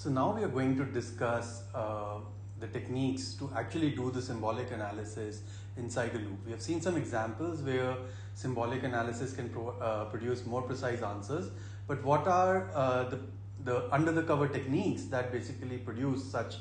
So now we are going to discuss the techniques to actually do the symbolic analysis inside a loop. We have seen some examples where symbolic analysis can produce more precise answers, but what are the under the cover techniques that basically produce such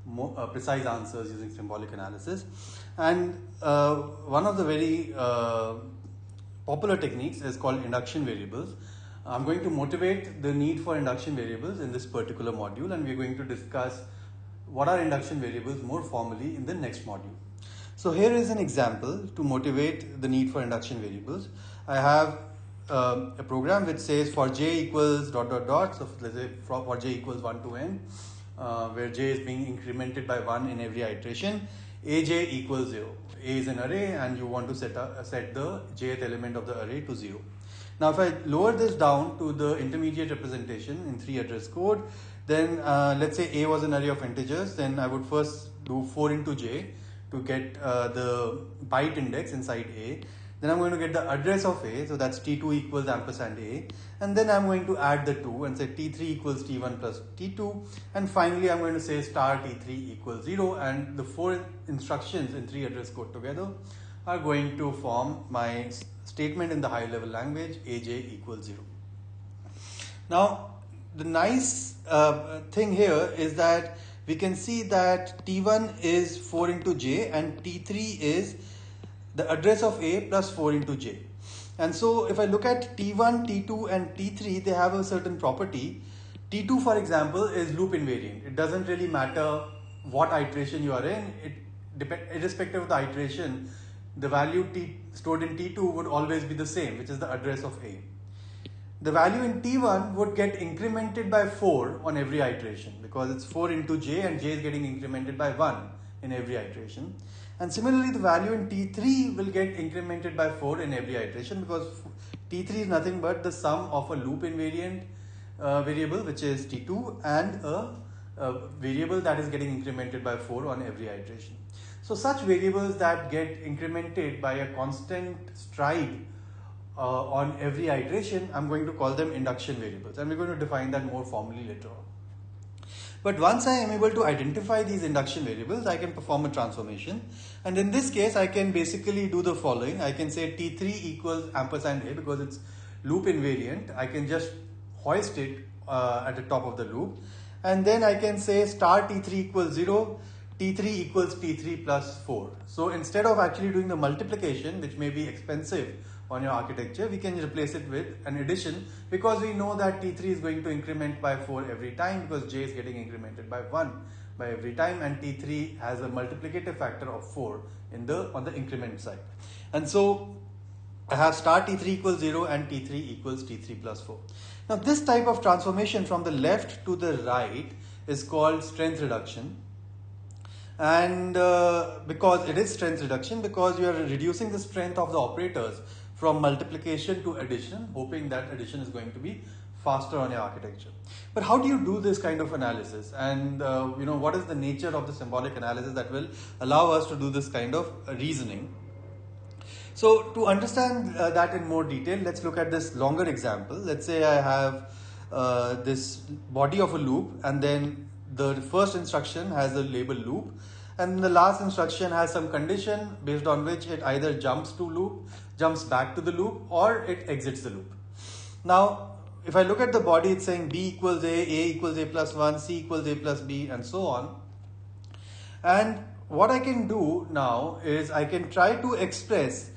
more precise answers using symbolic analysis? And one of the very popular techniques is called induction variables. I'm going to motivate the need for induction variables in this particular module, and we're going to discuss what are induction variables more formally in the next module. So here is an example to motivate the need for induction variables. I have a program which says for j equals dot dot dot, so let's say for j equals 1 to n, where j is being incremented by 1 in every iteration, aj equals 0. A is an array and you want to set the jth element of the array to 0. Now if I lower this down to the intermediate representation in 3 address code, then let's say A was an array of integers, then I would first do 4 into j to get the byte index inside A. Then I'm going to get the address of A, so that's t2 equals ampersand A, and then I'm going to add the 2 and say t3 equals t1 plus t2, and finally I'm going to say star t3 equals 0, and the 4 instructions in 3 address code together are going to form my statement in the high level language aj equals 0. Now the nice thing here is that we can see that t1 is 4 into j and t3 is the address of A plus 4 into j. And so if I look at t1, t2 and t3, they have a certain property. t2, for example, is loop invariant. It doesn't really matter what iteration you are in. Irrespective of the iteration, the value stored in t2 would always be the same, which is the address of A. The value in t1 would get incremented by 4 on every iteration because it's 4 into j and j is getting incremented by 1 in every iteration. And similarly, the value in t3 will get incremented by 4 in every iteration because t3 is nothing but the sum of a loop invariant variable, which is t2, and a variable that is getting incremented by 4 on every iteration. So such variables that get incremented by a constant stride on every iteration, I'm going to call them induction variables, and we're going to define that more formally later on. But once I am able to identify these induction variables, I can perform a transformation. And in this case, I can basically do the following. I can say t3 equals ampersand A because it's loop invariant. I can just hoist it at the top of the loop. And then I can say star t3 equals 0, t3 equals t3 plus 4. So instead of actually doing the multiplication, which may be expensive on your architecture, we can replace it with an addition because we know that t3 is going to increment by 4 every time because j is getting incremented by 1 by every time, and t3 has a multiplicative factor of 4 on the increment side. And so I have star t3 equals 0 and t3 equals t3 plus 4. Now this type of transformation from the left to the right is called strength reduction. And because it is strength reduction, because you are reducing the strength of the operators from multiplication to addition, hoping that addition is going to be faster on your architecture. But how do you do this kind of analysis? And what is the nature of the symbolic analysis that will allow us to do this kind of reasoning? So to understand that in more detail, let's look at this longer example. Let's say I have this body of a loop, and then the first instruction has a label loop, and the last instruction has some condition based on which it either jumps back to the loop, or it exits the loop. Now, if I look at the body, it's saying B equals A equals A plus 1, C equals A plus B, and so on. And what I can do now is I can try to express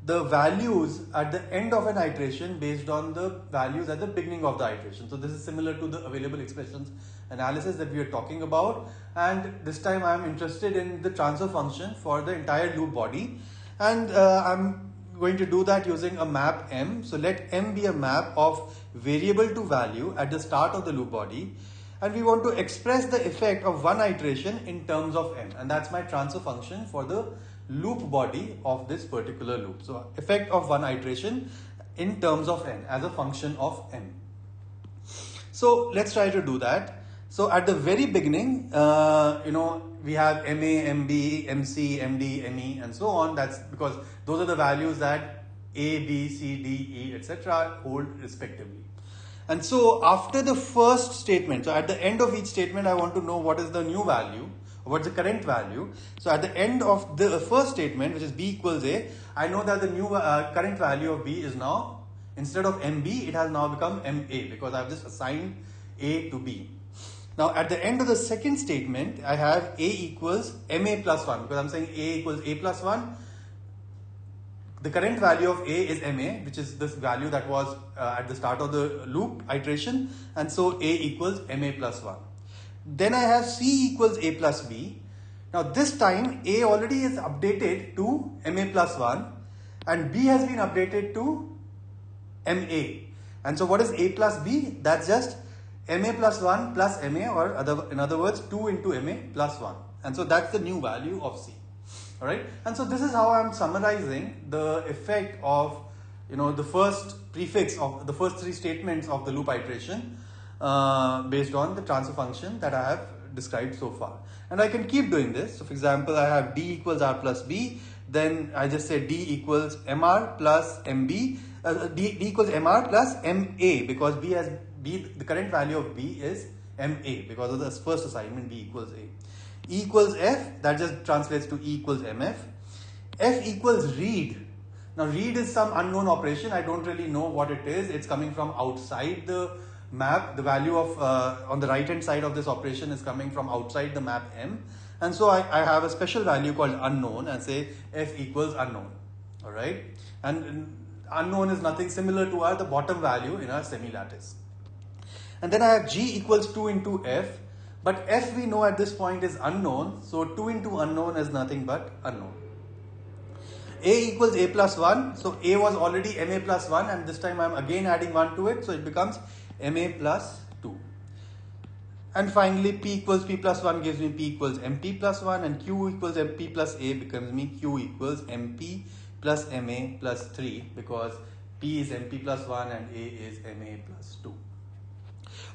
the values at the end of an iteration based on the values at the beginning of the iteration. So this is similar to the available expressions analysis that we are talking about, and this time I am interested in the transfer function for the entire loop body, and I'm going to do that using a map M. So let M be a map of variable to value at the start of the loop body, and we want to express the effect of one iteration in terms of M, and that's my transfer function for the loop body of this particular loop. So effect of one iteration in terms of n as a function of m. So let's try to do that. So at the very beginning, we have MA, MB, MC, MD, ME, and so on. That's because those are the values that A, B, C, D, E, etc. hold respectively. And so after the first statement, so at the end of each statement, I want to know what is the new value, what's the current value. So at the end of the first statement, which is b equals a, I know that the new current value of b is now, instead of mb, it has now become ma, because I've just assigned a to b. Now at the end of the second statement, I have a equals ma plus 1, because I'm saying a equals a plus 1. The current value of a is ma, which is this value that was at the start of the loop iteration, and so a equals ma plus 1. Then I have c equals a plus b. Now this time a already is updated to ma plus 1 and b has been updated to ma. And so what is a plus b? That's just ma plus 1 plus ma, or in other words 2 into ma plus 1. And so that's the new value of c. Alright, and so this is how I'm summarizing the effect of the first prefix of the first three statements of the loop iteration based on the transfer function that I have described so far. And I can keep doing this. So for example, I have d equals r plus b, then I just say d equals mr plus mb, d equals mr plus ma, because the current value of b is ma because of the first assignment b equals a. E equals f, that just translates to E equals mf. F equals read. Now read is some unknown operation. I don't really know what it is. It's coming from outside the map. The value of on the right hand side of this operation is coming from outside the map M. And so I have a special value called unknown and say f equals unknown. Alright. And unknown is nothing similar to the bottom value in our semi-lattice. And then I have g equals 2 into f. But f we know at this point is unknown, so 2 into unknown is nothing but unknown. A equals a plus 1, so a was already ma plus 1 and this time I am again adding 1 to it, so it becomes ma plus 2. And finally p equals p plus 1 gives me p equals mp plus 1, and q equals mp plus a becomes me q equals mp plus ma plus 3, because p is mp plus 1 and a is ma plus 2.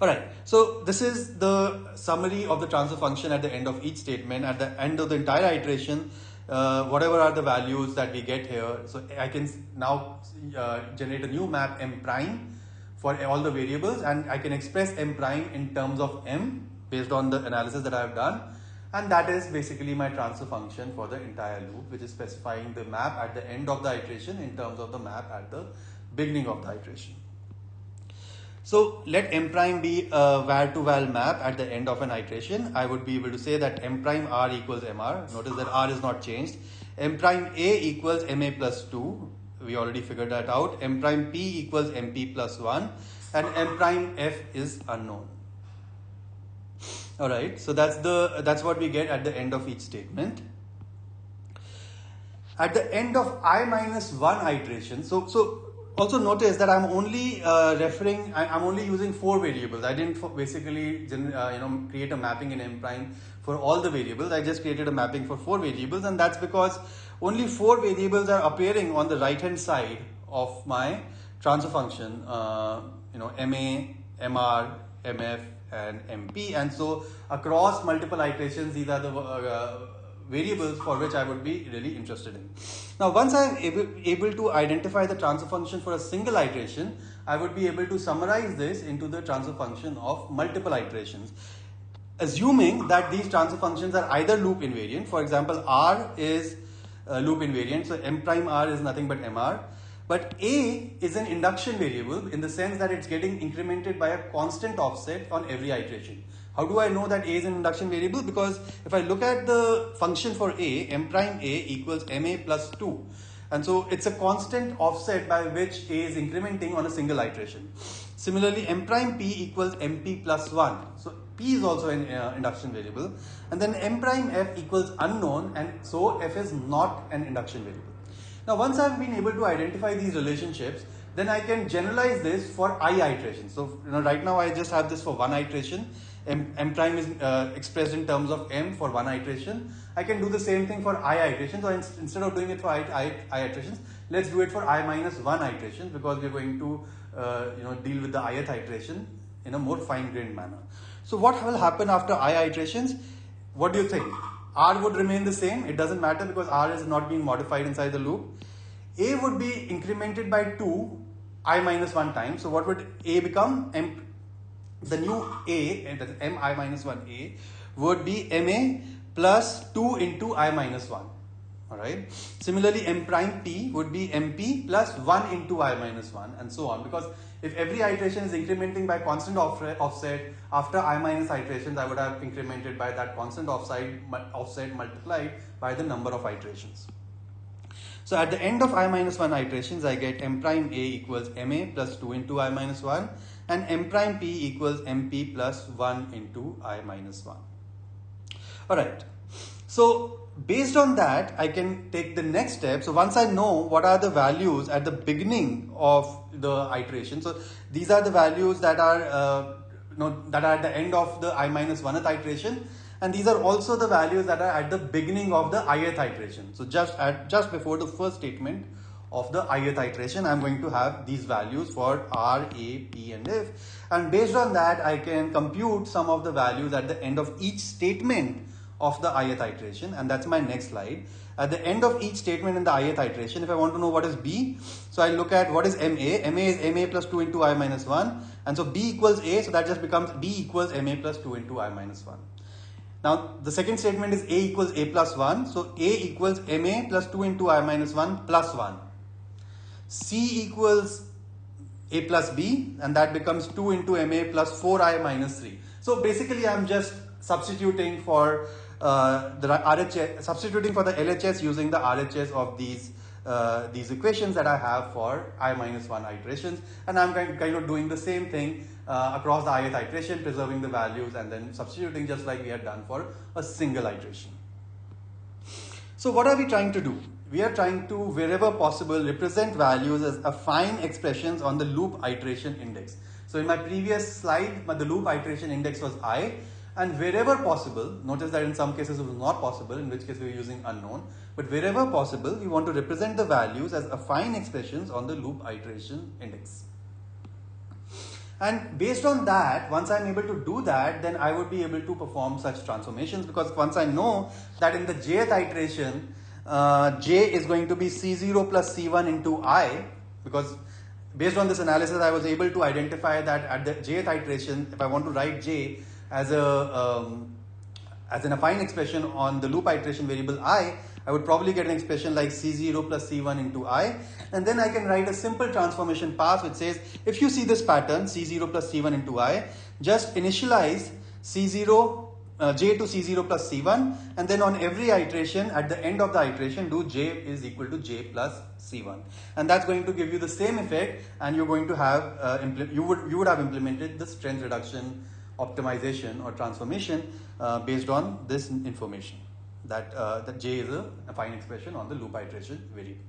Alright, so this is the summary of the transfer function at the end of each statement. At the end of the entire iteration, whatever are the values that we get here, so I can now generate a new map m prime for all the variables, and I can express m prime in terms of m based on the analysis that I have done, and that is basically my transfer function for the entire loop, which is specifying the map at the end of the iteration in terms of the map at the beginning of the iteration. So let m prime be a var to val map at the end of an iteration. I would be able to say that m prime r equals mr. Notice that r is not changed. M prime a equals ma plus 2. We already figured that out. M prime p equals mp plus 1. And m prime f is unknown. Alright, so that's what we get at the end of each statement. At the end of I minus 1 iteration, so also notice that I'm only I'm only using 4 variables. I didn't basically create a mapping in m prime for all the variables. I just created a mapping for 4 variables, and that's because only 4 variables are appearing on the right hand side of my transfer function, ma, mr, mf and mp, and so across multiple iterations these are the variables for which I would be really interested in. Now once I am able to identify the transfer function for a single iteration, I would be able to summarize this into the transfer function of multiple iterations, assuming that these transfer functions are either loop invariant. For example, r is loop invariant, so m prime r is nothing but mr, but a is an induction variable in the sense that it's getting incremented by a constant offset on every iteration. How do I know that a is an induction variable? Because if I look at the function for a, m prime a equals ma plus 2. And so it's a constant offset by which a is incrementing on a single iteration. Similarly, m prime p equals mp plus 1. So p is also an induction variable. And then m prime f equals unknown, and so f is not an induction variable. Now once I've been able to identify these relationships, then I can generalize this for I iterations. So right now I just have this for one iteration. M prime is expressed in terms of m for one iteration. I can do the same thing for I iterations. So instead of doing it for I iterations, let's do it for I minus 1 iteration, because we're going to deal with the ith iteration in a more fine-grained manner. So what will happen after I iterations? What do you think? R would remain the same. It doesn't matter because R is not being modified inside the loop. A would be incremented by 2. I minus 1 times. So what would A become? The new A, that is mi minus 1A, would be ma plus 2 into I minus 1. Alright. Similarly, m prime p would be mp plus 1 into I minus 1, and so on. Because if every iteration is incrementing by constant offset, after I minus iterations, I would have incremented by that constant offset multiplied by the number of iterations. So at the end of I minus 1 iterations, I get m prime a equals ma plus 2 into I minus 1, and m prime p equals mp plus 1 into I minus 1. Alright. So based on that, I can take the next step. So once I know what are the values at the beginning of the iteration, so these are the values that are that are at the end of the I minus 1th iteration, and these are also the values that are at the beginning of the ith iteration. So just before the first statement of the ith iteration, I'm going to have these values for R, A, P, and if, and based on that, I can compute some of the values at the end of each statement of the ith iteration, and that's my next slide. At the end of each statement in the ith iteration, if I want to know what is B, so I look at what is MA. MA is MA plus 2 into I minus 1, and so B equals A, so that just becomes B equals MA plus 2 into I minus 1. Now the second statement is A equals A plus 1, so A equals MA plus 2 into I minus 1 plus 1. C equals A plus B, and that becomes 2 into MA plus 4I minus 3. So basically I'm just substituting for the RHS, substituting for the LHS using the RHS of these equations that I have for I minus 1 iterations, and I'm kind of doing the same thing across the ith iteration, preserving the values and then substituting just like we had done for a single iteration. So what are we trying to do? We are trying to, wherever possible, represent values as affine expressions on the loop iteration index. So in my previous slide, the loop iteration index was I, and wherever possible, notice that in some cases it was not possible, in which case we were using unknown, but wherever possible, we want to represent the values as affine expressions on the loop iteration index. And based on that, once I'm able to do that, then I would be able to perform such transformations, because once I know that in the jth iteration, j is going to be c0 plus c1 into I, because based on this analysis, I was able to identify that at the jth iteration, if I want to write j as an affine expression on the loop iteration variable I would probably get an expression like c0 plus c1 into I, and then I can write a simple transformation path which says, if you see this pattern c0 plus c1 into I, just initialize c0 j to c0 plus c1, and then on every iteration, at the end of the iteration, do j is equal to j plus c1, and that's going to give you the same effect, and you're going to have you would have implemented the strength reduction optimization or transformation based on this information that that j is a affine expression on the loop iteration variable.